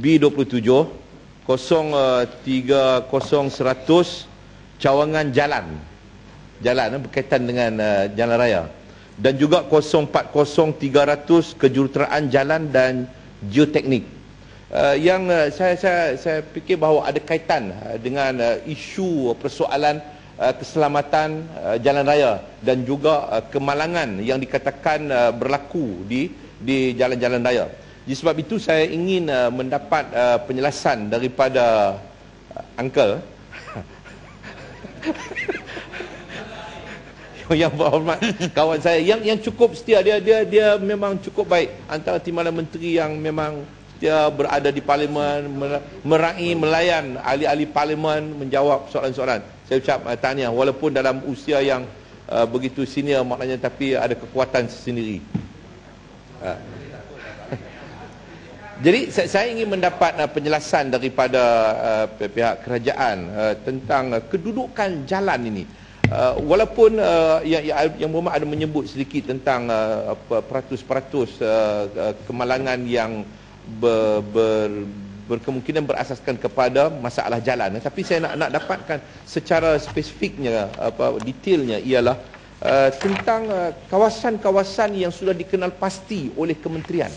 B27 030-100 cawangan jalan berkaitan dengan jalan raya, dan juga 040-300 kejuruteraan jalan dan geoteknik. Saya fikir bahawa ada kaitan dengan isu persoalan keselamatan jalan raya dan juga kemalangan yang dikatakan berlaku di jalan-jalan raya. Jadi sebab itu saya ingin mendapat penjelasan daripada Uncle yang berhormat, kawan saya yang cukup setia, dia memang cukup baik, antara timbalan menteri yang memang dia berada di parlimen, melayan ahli-ahli parlimen, menjawab soalan-soalan. Saya ucap tahniah, walaupun dalam usia yang begitu senior maknanya, tapi ada kekuatan sendiri. Jadi saya ingin mendapat penjelasan daripada pihak kerajaan tentang kedudukan jalan ini. Walaupun yang berhormat ada menyebut sedikit tentang peratus-peratus kemalangan yang berkemungkinan berasaskan kepada masalah jalan, tapi saya nak dapatkan secara spesifiknya, detailnya ialah tentang kawasan-kawasan yang sudah dikenal pasti oleh kementerian,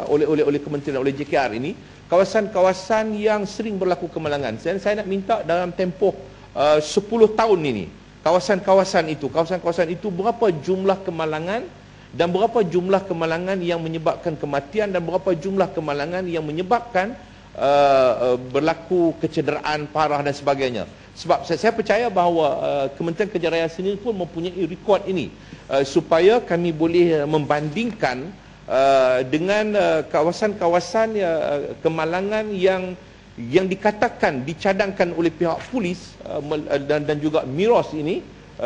oleh kementerian, oleh JKR ini, kawasan-kawasan yang sering berlaku kemalangan. Saya nak minta dalam tempoh 10 tahun ini, kawasan-kawasan itu berapa jumlah kemalangan, dan berapa jumlah kemalangan yang menyebabkan kematian, dan berapa jumlah kemalangan yang menyebabkan berlaku kecederaan parah dan sebagainya. Sebab saya percaya bahawa Kementerian Kerja Raya sendiri pun mempunyai rekod ini, supaya kami boleh membandingkan dengan kawasan-kawasan kemalangan yang dikatakan dicadangkan oleh pihak polis dan juga MIROS ini,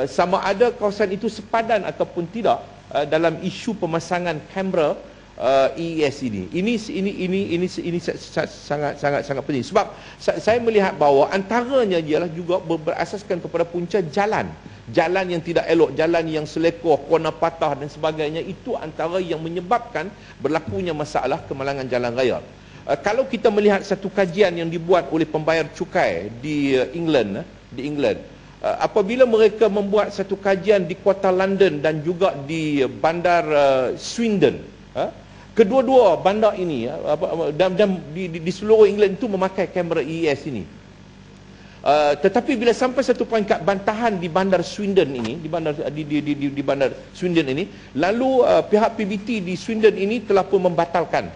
sama ada kawasan itu sepadan ataupun tidak dalam isu pemasangan kamera EES ini. Ini sangat penting, sebab saya melihat bahawa antaranya ialah juga berasaskan kepada punca jalan yang tidak elok, jalan yang selekoh, kona patah dan sebagainya. Itu antara yang menyebabkan berlakunya masalah kemalangan jalan raya. Kalau kita melihat satu kajian yang dibuat oleh pembayar cukai di England, apabila mereka membuat satu kajian di kota London dan juga di bandar Swindon, kedua-dua bandar ini dan di seluruh England itu memakai kamera EES ini. Tetapi bila sampai satu peringkat bantahan di bandar Swindon ini, di bandar Swindon ini, lalu pihak PBT di Swindon ini telah pun membatalkan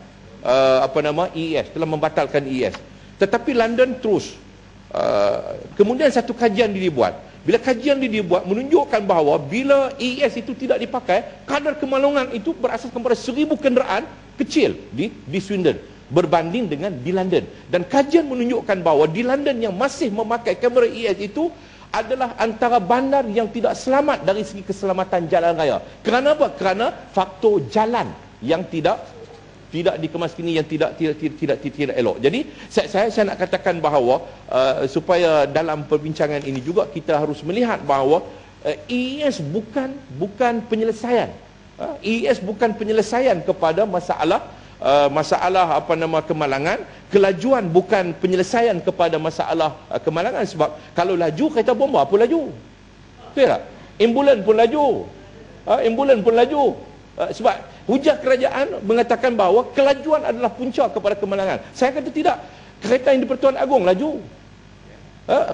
EES, telah membatalkan EES. Tetapi London terus. Kemudian satu kajian dibuat. Bila kajian dibuat menunjukkan bahawa bila EES itu tidak dipakai, kadar kemalangan itu berasaskan kepada 1000 kenderaan kecil di Swindon berbanding dengan di London. Dan kajian menunjukkan bahawa di London yang masih memakai kamera EES itu adalah antara bandar yang tidak selamat dari segi keselamatan jalan raya. Kerana apa? Kerana faktor jalan yang tidak dikemas kini, yang tidak elok. Jadi saya nak katakan bahawa supaya dalam perbincangan ini juga kita harus melihat bahawa EES bukan penyelesaian. EES bukan penyelesaian kepada masalah kemalangan. Kelajuan bukan penyelesaian kepada masalah kemalangan, sebab kalau laju kereta bomba pun laju. Betul tak? Ambulan pun laju. Sebab hujah kerajaan mengatakan bahawa kelajuan adalah punca kepada kemalangan. Saya kata tidak. Kereta yang di Pertuan Agong laju.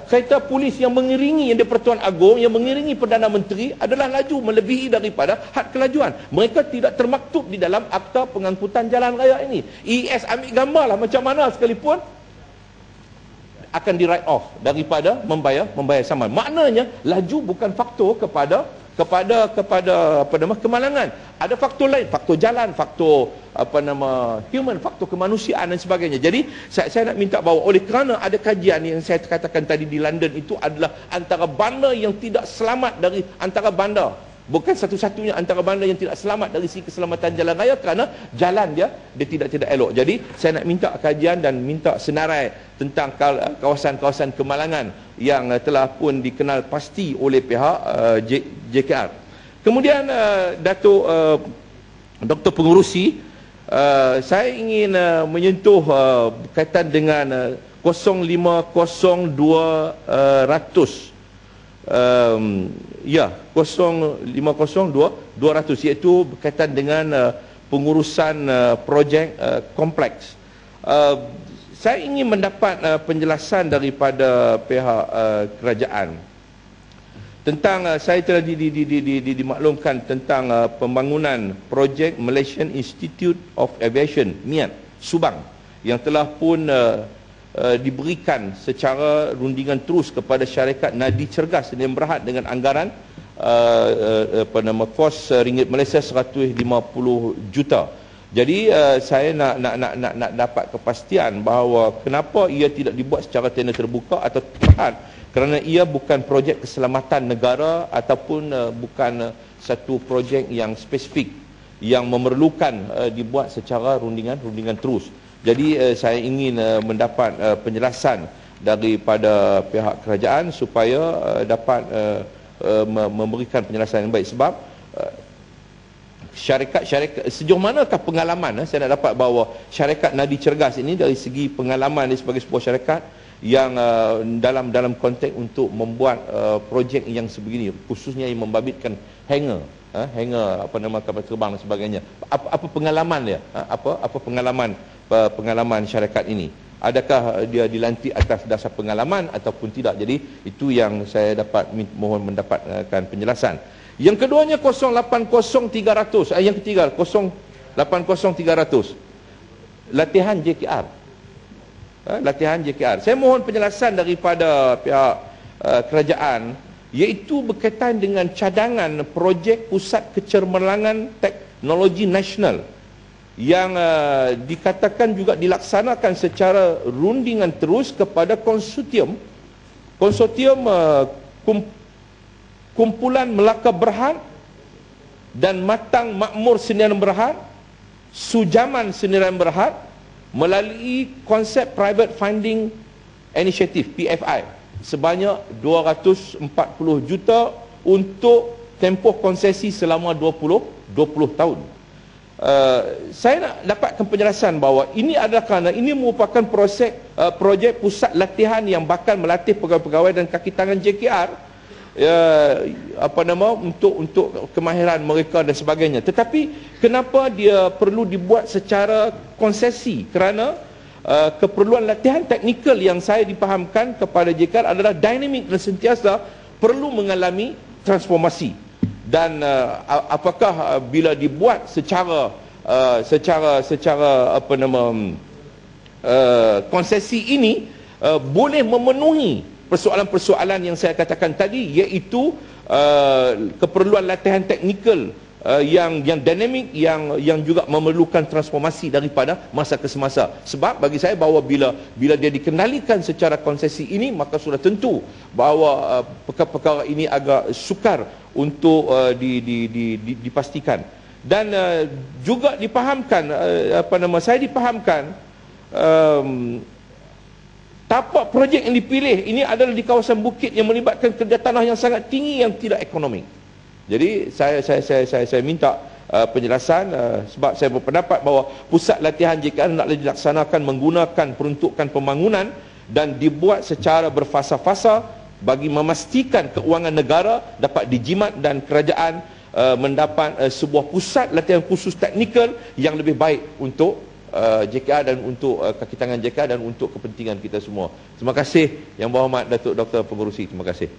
Kereta polis yang mengiringi yang di Pertuan Agong, yang mengiringi Perdana Menteri adalah laju melebihi daripada had kelajuan. Mereka tidak termaktub di dalam Akta Pengangkutan Jalan Raya ini. EES ambil gambarlah macam mana sekalipun akan di write off daripada membayar saman. Maknanya laju bukan faktor kepada kemalangan. Ada faktor lain, faktor jalan, faktor human, faktor kemanusiaan dan sebagainya. Jadi saya nak minta bahawa oleh kerana ada kajian yang saya katakan tadi di London itu adalah antara bandar yang tidak selamat dari antara bandar, bukan satu-satunya antara bandar yang tidak selamat dari segi keselamatan jalan raya, kerana jalan dia tidak elok. Jadi saya nak minta kajian dan minta senarai tentang kawasan-kawasan kemalangan yang telah pun dikenal pasti oleh pihak JKR. Kemudian Datuk Dr. Pengurusi Saya ingin menyentuh berkaitan dengan 0502 ya 0502 200, iaitu berkaitan dengan pengurusan projek kompleks. Saya ingin mendapat penjelasan daripada pihak kerajaan tentang saya telah dimaklumkan tentang pembangunan projek Malaysian Institute of Aviation MIAT Subang yang telah pun diberikan secara rundingan terus kepada syarikat Nadi Cergas Sdn Bhd dengan anggaran kos ringgit Malaysia 150 juta. Jadi saya nak dapat kepastian bahawa kenapa ia tidak dibuat secara tender terbuka atau terhad, kerana ia bukan projek keselamatan negara ataupun bukan satu projek yang spesifik yang memerlukan dibuat secara rundingan terus. Jadi saya ingin mendapat penjelasan daripada pihak kerajaan supaya dapat memberikan penjelasan yang baik, sebab syarikat sejauh manakah pengalaman saya nak dapat bahawa syarikat Nadi Cergas ini dari segi pengalaman dia sebagai sebuah syarikat yang dalam konteks untuk membuat projek yang sebegini, khususnya yang membabitkan hangar kapal terbang dan sebagainya. Apa pengalaman dia? Apa pengalaman syarikat ini? Adakah dia dilantik atas dasar pengalaman ataupun tidak? Jadi itu yang saya dapat mohon mendapatkan penjelasan. Yang keduanya 080300, yang ketiga 080300, latihan JKR. Latihan JKR. Saya mohon penjelasan daripada pihak kerajaan, iaitu berkaitan dengan cadangan projek Pusat Kecermerlangan Teknologi Nasional yang dikatakan juga dilaksanakan secara rundingan terus kepada konsortium Kumpulan Melaka Berhad dan Matang Makmur Sdn Bhd, Sujaman Sdn Bhd, melalui konsep Private Funding Initiative PFI sebanyak 240 juta untuk tempoh konsesi selama 20 tahun. Saya nak dapatkan penjelasan bahawa ini adalah kerana ini merupakan projek pusat latihan yang bakal melatih pegawai-pegawai dan kaki tangan JKR untuk kemahiran mereka dan sebagainya. Tetapi kenapa dia perlu dibuat secara konsesi? Kerana keperluan latihan teknikal yang saya dipahamkan kepada JKR adalah dinamik dan sentiasa perlu mengalami transformasi. Dan apakah bila dibuat secara konsesi ini boleh memenuhi persoalan-persoalan yang saya katakan tadi, iaitu keperluan latihan teknikal yang dinamik, yang juga memerlukan transformasi daripada masa ke semasa. Sebab bagi saya bahawa bila dia dikendalikan secara konsesi ini, maka sudah tentu bahawa perkara-perkara ini agak sukar untuk dipastikan. Dan juga dipahamkan, saya dipahamkan tapak projek yang dipilih ini adalah di kawasan bukit yang melibatkan kerja tanah yang sangat tinggi yang tidak ekonomik. Jadi saya minta penjelasan, sebab saya berpendapat bahawa pusat latihan JKR hendaklah dilaksanakan menggunakan peruntukan pembangunan dan dibuat secara berfasa-fasa bagi memastikan keuangan negara dapat dijimat dan kerajaan mendapat sebuah pusat latihan khusus teknikal yang lebih baik untuk JKR dan untuk kaki tangan JKR dan untuk kepentingan kita semua. Terima kasih Yang Berhormat Datuk Dr. Pengerusi. Terima kasih.